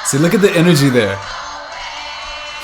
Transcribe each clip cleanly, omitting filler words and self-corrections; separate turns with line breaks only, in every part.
See, look at the energy there.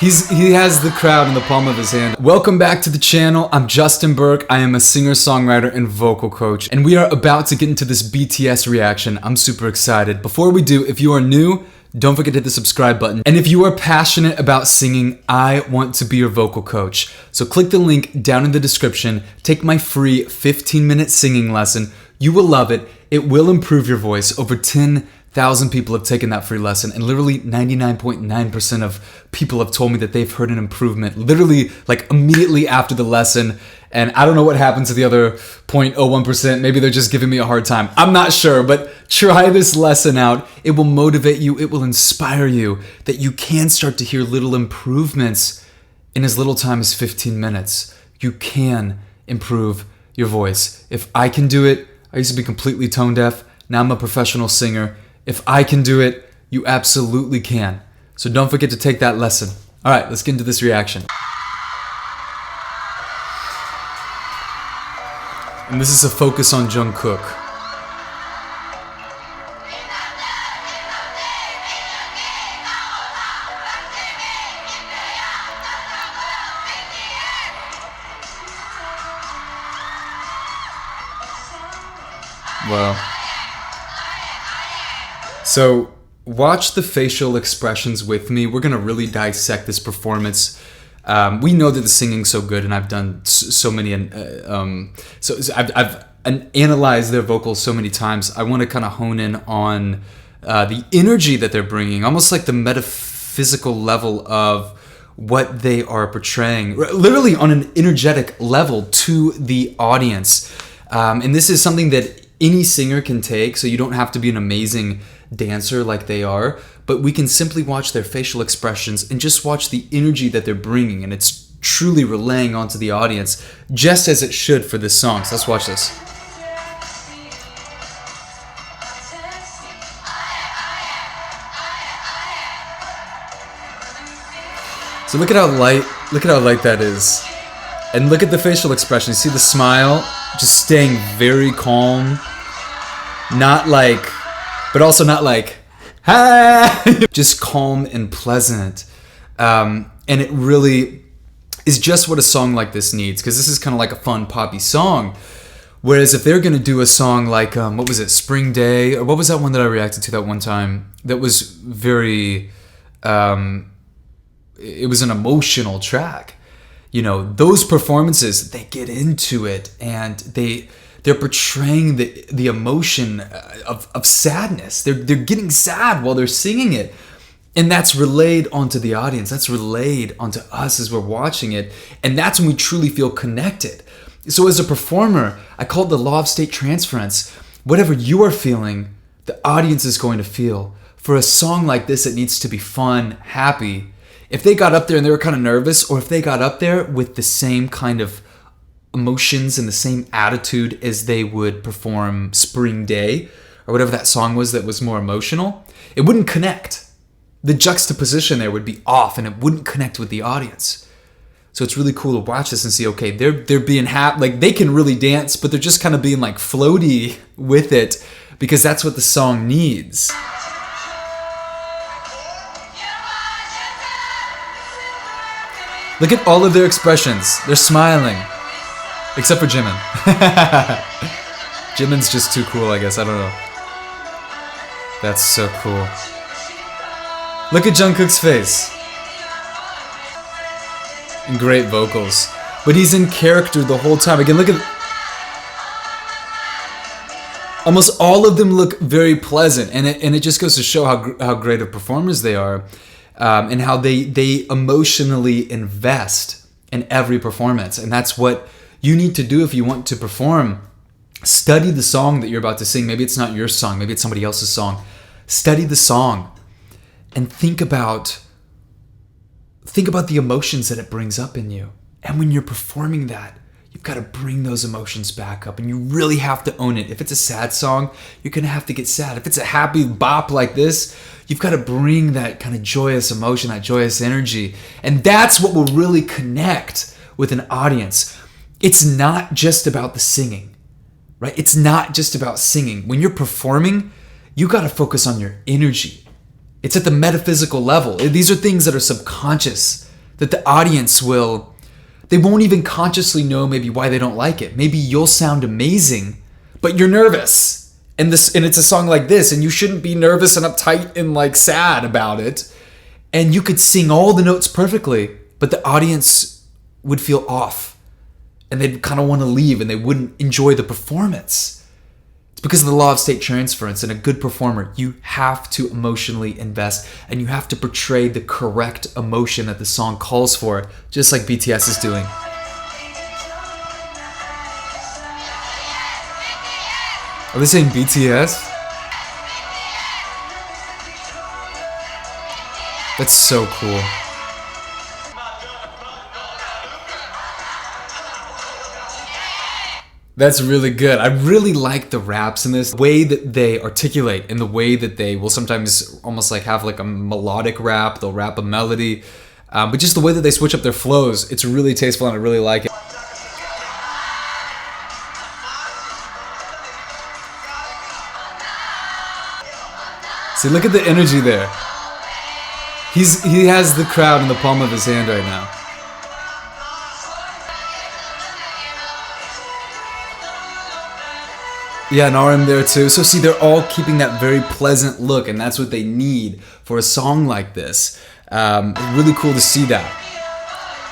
He has the crowd in the palm of his hand. Welcome back to the channel. I'm Justin Burke. I am a singer-songwriter and vocal coach, and we are about to get into this BTS reaction. I'm super excited. Before we do, if you are new, don't forget to hit the subscribe button. And if you are passionate about singing, I want to be your vocal coach. So click the link down in the description. Take my free 15-minute singing lesson. You will love it. It will improve your voice. Over 10,000 people have taken that free lesson, and literally 99.9% of people have told me that they've heard an improvement literally like immediately after the lesson. And I don't know what happened to the other 0.01%. Maybe they're just giving me a hard time. I'm not sure, but try this lesson out. It will motivate you. It will inspire you that you can start to hear little improvements in as little time as 15 minutes. You can improve your voice. If I can do it, I used to be completely tone deaf. Now I'm a professional singer. If I can do it, you absolutely can. So don't forget to take that lesson. All right, let's get into this reaction. And this is a focus on JUNGKOOK. Wow. So watch the facial expressions with me. We're gonna really dissect this performance. We know that the singing's so good, and I've done so many, so I've analyzed their vocals so many times. I want to kind of hone in on the energy that they're bringing, almost like the metaphysical level of what they are portraying, literally on an energetic level to the audience. And this is something that any singer can take, so you don't have to be an amazing dancer like they are, but we can simply watch their facial expressions and just watch the energy that they're bringing, and it's truly relaying onto the audience, just as it should for this song. So let's watch this. So look at how light that is. And look at the facial expression. You see the smile, just staying very calm. Not like, but also not like, hi! Just calm and pleasant. And it really is just what a song like this needs, because this is kind of like a fun poppy song. Whereas if they're going to do a song like, what was it, Spring Day? Or what was that one that I reacted to that one time? That was very, it was an emotional track. You know, those performances, they get into it, and they're portraying the emotion of sadness. They're getting sad while they're singing it. And that's relayed onto the audience. That's relayed onto us as we're watching it. And that's when we truly feel connected. So as a performer, I call it the law of state transference. Whatever you are feeling, the audience is going to feel. For a song like this, it needs to be fun, happy. If they got up there and they were kind of nervous, or if they got up there with the same kind of emotions and the same attitude as they would perform Spring Day, or whatever that song was that was more emotional, it wouldn't connect. The juxtaposition there would be off, and it wouldn't connect with the audience. So it's really cool to watch this and see, okay, they're being happy, like they can really dance, but they're just kind of being like floaty with it, because that's what the song needs. Look at all of their expressions. They're smiling. Except for Jimin. Jimin's just too cool, I guess. I don't know. That's so cool. Look at Jungkook's face. And great vocals. But he's in character the whole time. Again, look at... Almost all of them look very pleasant. And it just goes to show how great of performers they are. And how they emotionally invest in every performance. And that's what you need to do if you want to perform. Study the song that you're about to sing. Maybe it's not your song. Maybe it's somebody else's song. Study the song and think about the emotions that it brings up in you. And when you're performing that, you've got to bring those emotions back up, and you really have to own it. If it's a sad song, you're going to have to get sad. If it's a happy bop like this, you've got to bring that kind of joyous emotion, that joyous energy. And that's what will really connect with an audience. It's not just about the singing, right? It's not just about singing. When you're performing, you got to focus on your energy. It's at the metaphysical level. These are things that are subconscious, that the audience they won't even consciously know maybe why they don't like it. Maybe you'll sound amazing, but you're nervous. And it's a song like this, and you shouldn't be nervous and uptight and like sad about it. And you could sing all the notes perfectly, but the audience would feel off. And they'd kind of want to leave, and they wouldn't enjoy the performance. It's because of the law of state transference. And a good performer, you have to emotionally invest, and you have to portray the correct emotion that the song calls for, just like BTS is doing. Are they saying BTS? That's so cool. That's really good. I really like the raps in this. The way that they articulate and the way that they will sometimes almost like have like a melodic rap. They'll rap a melody. But just the way that they switch up their flows, it's really tasteful and I really like it. See, look at the energy there. He has the crowd in the palm of his hand right now. Yeah, and RM there too. So see, they're all keeping that very pleasant look, and that's what they need for a song like this. Really cool to see that.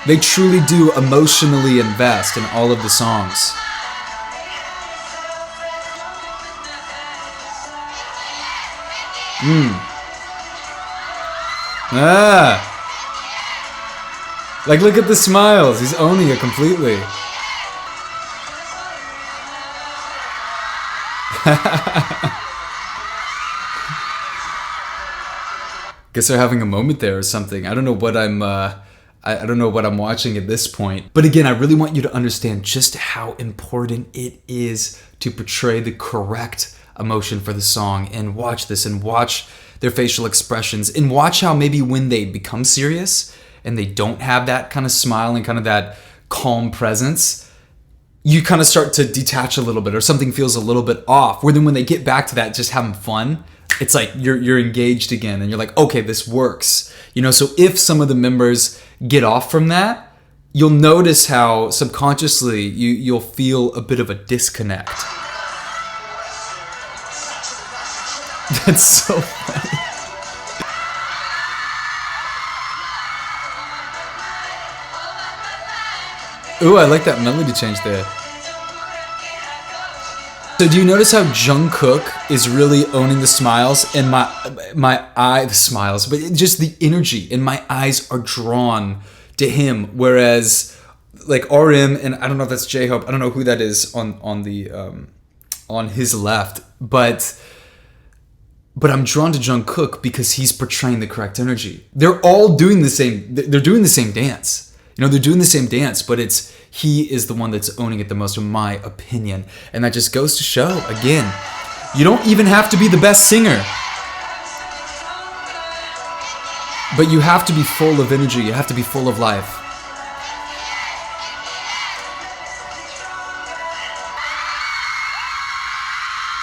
They truly do emotionally invest in all of the songs. Like, look at the smiles. He's owning it completely. Guess they're having a moment there or something. I don't know what I don't know what I'm watching at this point. But again, I really want you to understand just how important it is to portray the correct emotion for the song, and watch this and watch their facial expressions and watch how maybe when they become serious and they don't have that kind of smile and kind of that calm presence, you kind of start to detach a little bit, or something feels a little bit off. Where then when they get back to that, just having fun, it's like you're engaged again, and you're like, okay, this works. You know, so if some of the members get off from that, you'll notice how subconsciously you'll feel a bit of a disconnect. That's so funny. Ooh, I like that melody change there. So do you notice how JUNGKOOK is really owning the smiles, and the smiles, but just the energy, and my eyes are drawn to him, whereas like RM, and I don't know if that's J-Hope, I don't know who that is on his left, but I'm drawn to JUNGKOOK because he's portraying the correct energy. They're all doing the same. They're doing the same dance. You know, they're doing the same dance, but he is the one that's owning it the most, in my opinion. And that just goes to show, again, you don't even have to be the best singer, but you have to be full of energy. You have to be full of life.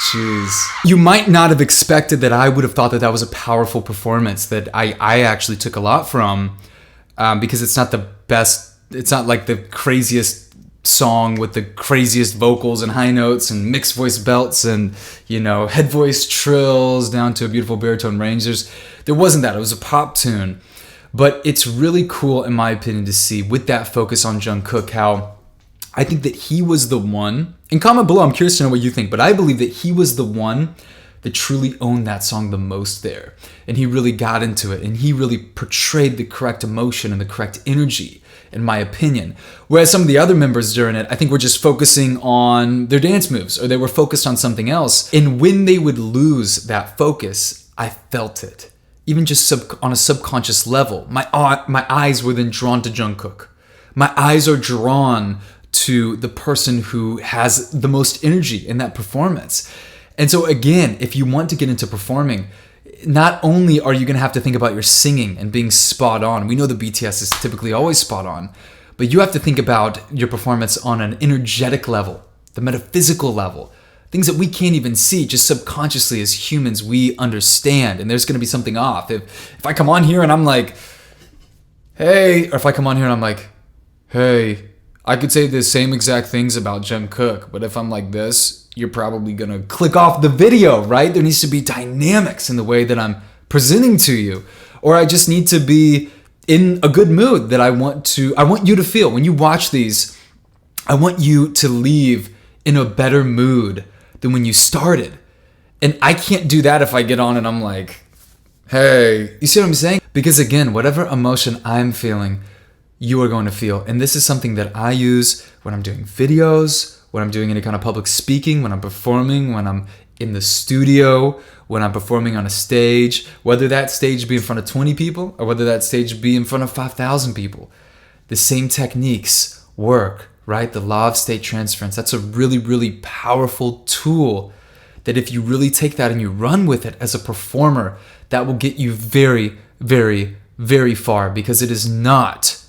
Jeez. You might not have expected that I would have thought that that was a powerful performance that I actually took a lot from, because it's not the best, it's not like the craziest song with the craziest vocals and high notes and mixed voice belts and, you know, head voice trills down to a beautiful baritone range. There wasn't that. It was a pop tune. But it's really cool, in my opinion, to see with that focus on JUNGKOOK how I think that he was the one, and comment below, I'm curious to know what you think, but I believe that he was the one that truly owned that song the most there. And he really got into it, and he really portrayed the correct emotion and the correct energy, in my opinion. Whereas some of the other members during it, I think were just focusing on their dance moves, or they were focused on something else. And when they would lose that focus, I felt it. Even just on a subconscious level. My eyes were then drawn to JUNGKOOK. My eyes are drawn to the person who has the most energy in that performance. And so again, if you want to get into performing, not only are you going to have to think about your singing and being spot on. We know the BTS is typically always spot on, but you have to think about your performance on an energetic level, the metaphysical level, things that we can't even see, just subconsciously as humans, we understand. And there's going to be something off. If I come on here and I'm like, hey, or if I come on here and I'm like, hey, I could say the same exact things about JUNGKOOK, but if I'm like this, you're probably going to click off the video, right? There needs to be dynamics in the way that I'm presenting to you. Or I just need to be in a good mood that I want you to feel. When you watch these, I want you to leave in a better mood than when you started. And I can't do that if I get on and I'm like, hey, you see what I'm saying? Because again, whatever emotion I'm feeling, you are going to feel. And this is something that I use when I'm doing videos, when I'm doing any kind of public speaking, when I'm performing, when I'm in the studio, when I'm performing on a stage, whether that stage be in front of 20 people or whether that stage be in front of 5,000 people. The same techniques work, right? The law of state transference, that's a really, really powerful tool that if you really take that and you run with it as a performer, that will get you very, very, very far, because it is not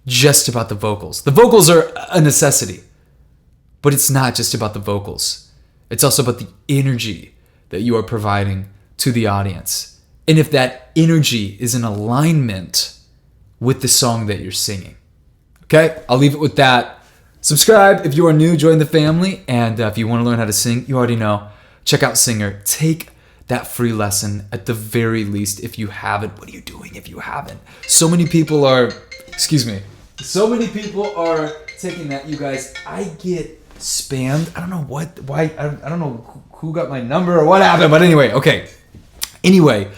just about the vocals. The vocals are a necessity, but it's not just about the vocals. It's also about the energy that you are providing to the audience. And if that energy is in alignment with the song that you're singing. Okay, I'll leave it with that. Subscribe if you are new, join the family. And if you want to learn how to sing, you already know, check out Singer. Take that free lesson at the very least if you haven't. What are you doing if you haven't? So many people are taking that, you guys. I get spammed. I don't know why. I don't know who got my number or what happened, but anyway, okay. Anyway,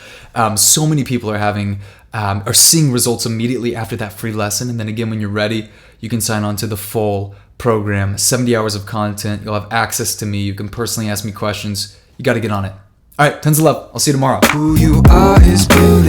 so many people are having or seeing results immediately after that free lesson. And then again, when you're ready, you can sign on to the full program, 70 hours of content. You'll have access to me. You can personally ask me questions. You got to get on it. All right, tons of love. I'll see you tomorrow. Who you are is beautiful.